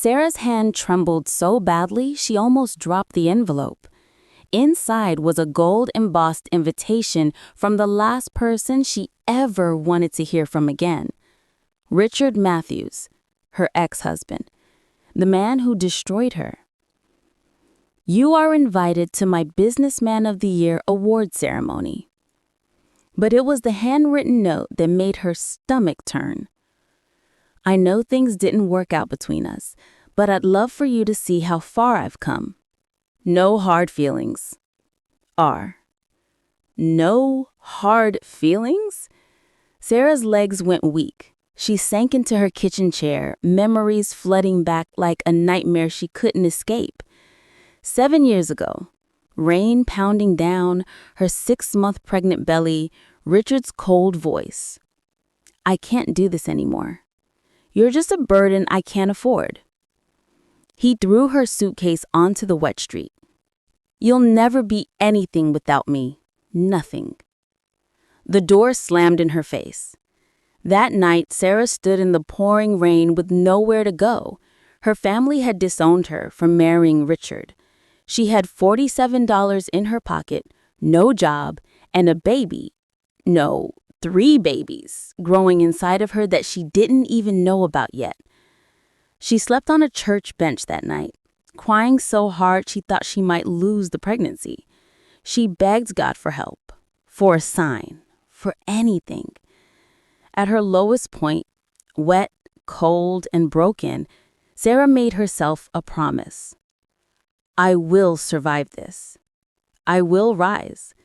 Sarah's hand trembled so badly she almost dropped the envelope. Inside was a gold-embossed invitation from the last person she ever wanted to hear from again. Richard Matthews, her ex-husband, the man who destroyed her. You are invited to my Businessman of the Year award ceremony. But it was the handwritten note that made her stomach turn. I know things didn't work out between us, but I'd love for you to see how far I've come. No hard feelings. R. No hard feelings? Sarah's legs went weak. She sank into her kitchen chair, memories flooding back like a nightmare she couldn't escape. 7 years ago, rain pounding down, her 6-month pregnant belly, Richard's cold voice. I can't do this anymore. You're just a burden I can't afford. He threw her suitcase onto the wet street. You'll never be anything without me. Nothing. The door slammed in her face. That night, Sarah stood in the pouring rain with nowhere to go. Her family had disowned her for marrying Richard. She had $47 in her pocket, no job, and a baby. No, 3 babies growing inside of her that she didn't even know about yet. She slept on a church bench that night, crying so hard she thought she might lose the pregnancy. She begged God for help, for a sign, for anything. At her lowest point, wet, cold, and broken, Sarah made herself a promise. I will survive this. I will rise.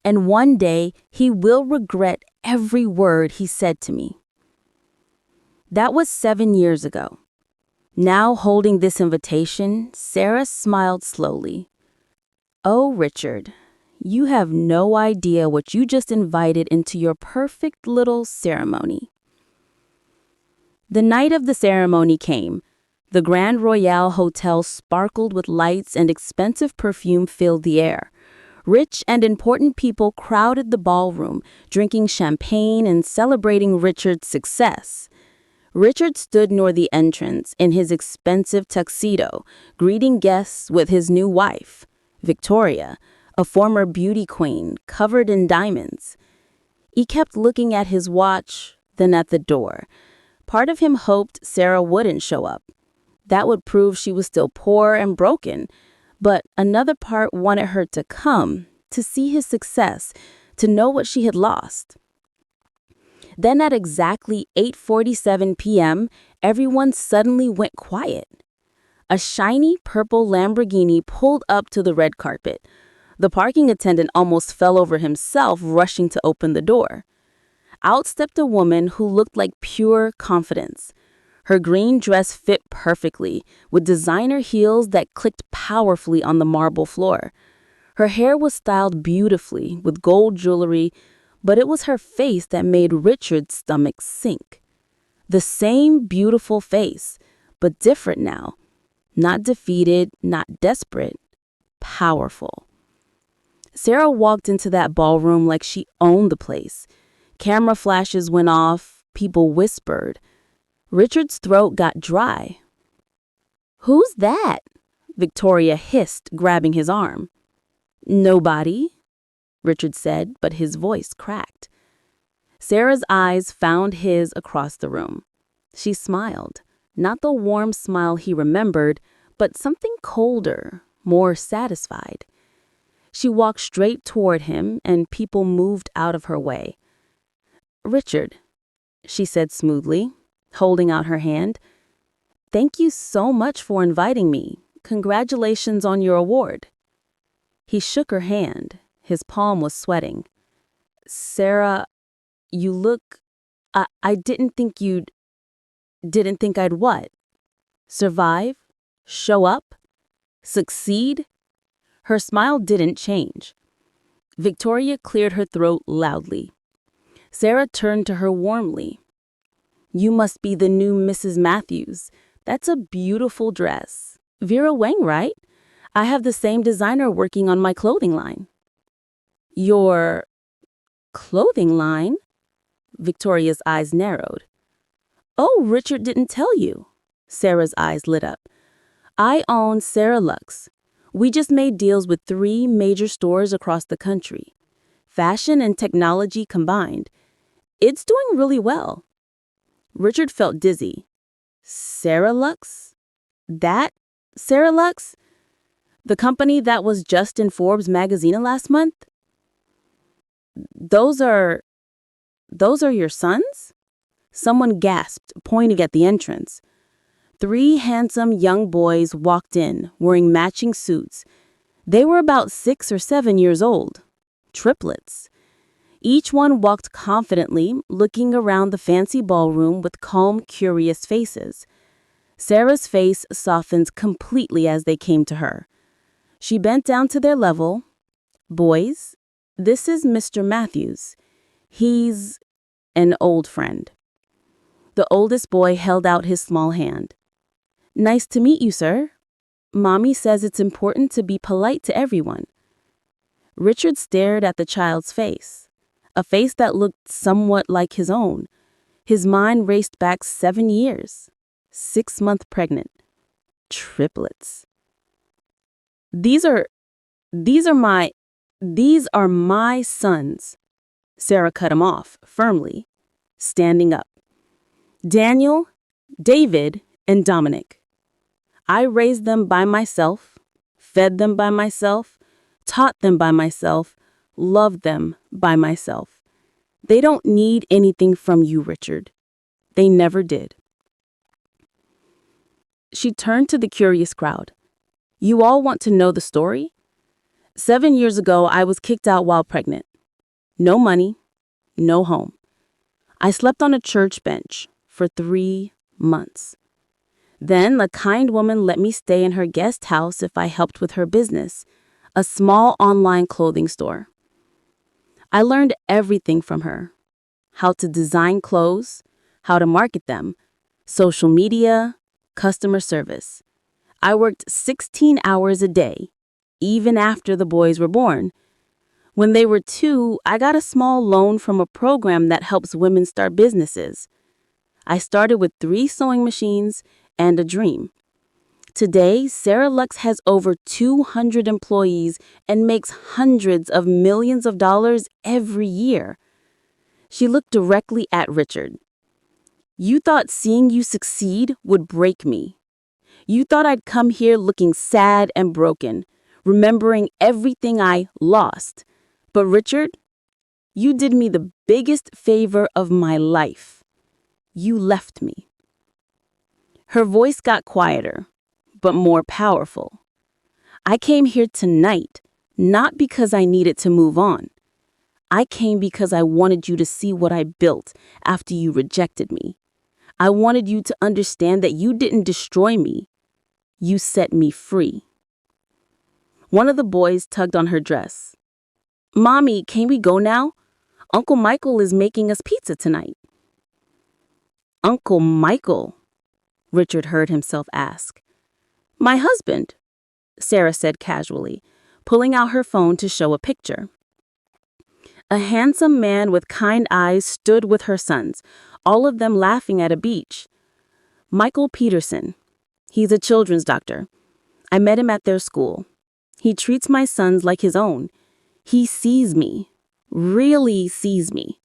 And one day, he will regret every word he said to me. That was 7 years ago. Now holding this invitation, Sarah smiled slowly. Oh, Richard, you have no idea what you just invited into your perfect little ceremony. The night of the ceremony came. The Grand Royale Hotel sparkled with lights and expensive perfume filled the air. Rich and important people crowded the ballroom, drinking champagne and celebrating Richard's success. Richard stood near the entrance in his expensive tuxedo, greeting guests with his new wife, Victoria, a former beauty queen covered in diamonds. He kept looking at his watch, then at the door. Part of him hoped Sarah wouldn't show up. That would prove she was still poor and broken. But another part wanted her to come, to see his success, to know what she had lost. Then at exactly 8:47 p.m., everyone suddenly went quiet. A shiny purple Lamborghini pulled up to the red carpet. The parking attendant almost fell over himself, rushing to open the door. Out stepped a woman who looked like pure confidence. Her green dress fit perfectly, with designer heels that clicked powerfully on the marble floor. Her hair was styled beautifully with gold jewelry, but it was her face that made Richard's stomach sink. The same beautiful face, but different now. Not defeated, not desperate, powerful. Sarah walked into that ballroom like she owned the place. Camera flashes went off, people whispered. Richard's throat got dry. Who's that? Victoria hissed, grabbing his arm. Nobody, Richard said, but his voice cracked. Sarah's eyes found his across the room. She smiled, not the warm smile he remembered, but something colder, more satisfied. She walked straight toward him, and people moved out of her way. Richard, she said smoothly, holding out her hand. Thank you so much for inviting me. Congratulations on your award. He shook her hand. His palm was sweating. Sarah, you look... I didn't think you'd... Didn't think I'd what? Survive? Show up? Succeed? Her smile didn't change. Victoria cleared her throat loudly. Sarah turned to her warmly. You must be the new Mrs. Matthews. That's a beautiful dress. Vera Wang, right? I have the same designer working on my clothing line. Your clothing line? Victoria's eyes narrowed. Oh, Richard didn't tell you. Sarah's eyes lit up. I own Sarah Lux. We just made deals with 3 major stores across the country. Fashion and technology combined. It's doing really well. Richard felt dizzy. Sarah Lux? That Sarah Lux? The company that was just in Forbes magazine last month? Those are your sons? Someone gasped, pointing at the entrance. 3 handsome young boys walked in, wearing matching suits. They were about 6 or 7 years old. Triplets. Each one walked confidently, looking around the fancy ballroom with calm, curious faces. Sarah's face softened completely as they came to her. She bent down to their level. Boys, this is Mr. Matthews. He's an old friend. The oldest boy held out his small hand. Nice to meet you, sir. Mommy says it's important to be polite to everyone. Richard stared at the child's face, a face that looked somewhat like his own. His mind raced back 7 years. 6-month pregnant. Triplets. These are my sons. Sarah cut him off, firmly, standing up. Daniel, David, and Dominic. I raised them by myself, fed them by myself, taught them by myself, loved them by myself. They don't need anything from you, Richard. They never did. She turned to the curious crowd. You all want to know the story? 7 years ago, I was kicked out while pregnant. No money, no home. I slept on a church bench for 3 months. Then a kind woman let me stay in her guest house if I helped with her business, a small online clothing store. I learned everything from her. How to design clothes, how to market them, social media, customer service. I worked 16 hours a day, even after the boys were born. When they were 2, I got a small loan from a program that helps women start businesses. I started with 3 sewing machines and a dream. Today, Sarah Lux has over 200 employees and makes hundreds of millions of dollars every year. She looked directly at Richard. You thought seeing you succeed would break me. You thought I'd come here looking sad and broken, remembering everything I lost. But Richard, you did me the biggest favor of my life. You left me. Her voice got quieter, but more powerful. I came here tonight, not because I needed to move on. I came because I wanted you to see what I built after you rejected me. I wanted you to understand that you didn't destroy me. You set me free. One of the boys tugged on her dress. Mommy, can we go now? Uncle Michael is making us pizza tonight. Uncle Michael? Richard heard himself ask. My husband, Sarah said casually, pulling out her phone to show a picture. A handsome man with kind eyes stood with her sons, all of them laughing at a beach. Michael Peterson. He's a children's doctor. I met him at their school. He treats my sons like his own. He sees me, really sees me.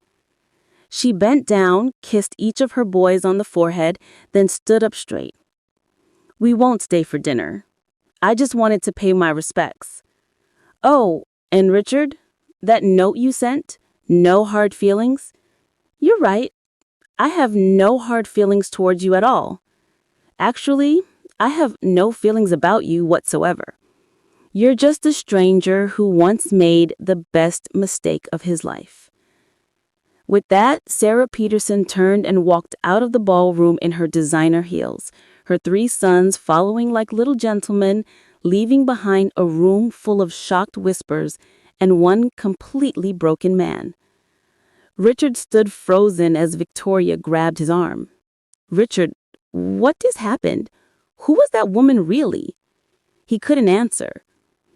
She bent down, kissed each of her boys on the forehead, then stood up straight. We won't stay for dinner. I just wanted to pay my respects. Oh, and Richard, that note you sent, no hard feelings? You're right. I have no hard feelings towards you at all. Actually, I have no feelings about you whatsoever. You're just a stranger who once made the best mistake of his life. With that, Sarah Peterson turned and walked out of the ballroom in her designer heels, her 3 sons following like little gentlemen, leaving behind a room full of shocked whispers and one completely broken man. Richard stood frozen as Victoria grabbed his arm. Richard, what just happened? Who was that woman really? He couldn't answer.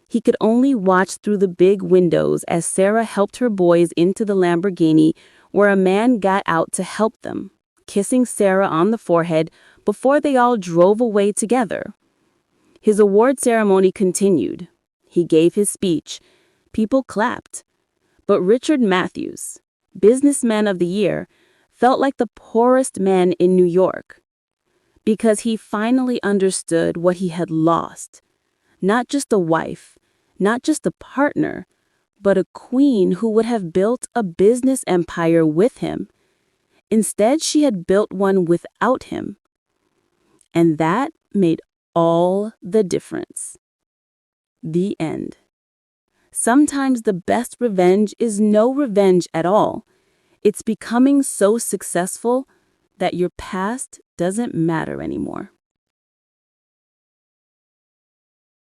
He could only watch through the big windows as Sarah helped her boys into the Lamborghini, where a man got out to help them, kissing Sarah on the forehead, before they all drove away together. His award ceremony continued. He gave his speech. People clapped. But Richard Matthews, Businessman of the Year, felt like the poorest man in New York. Because he finally understood what he had lost. Not just a wife, not just a partner, but a queen who would have built a business empire with him. Instead, she had built one without him. And that made all the difference. The end. Sometimes the best revenge is no revenge at all. It's becoming so successful that your past doesn't matter anymore.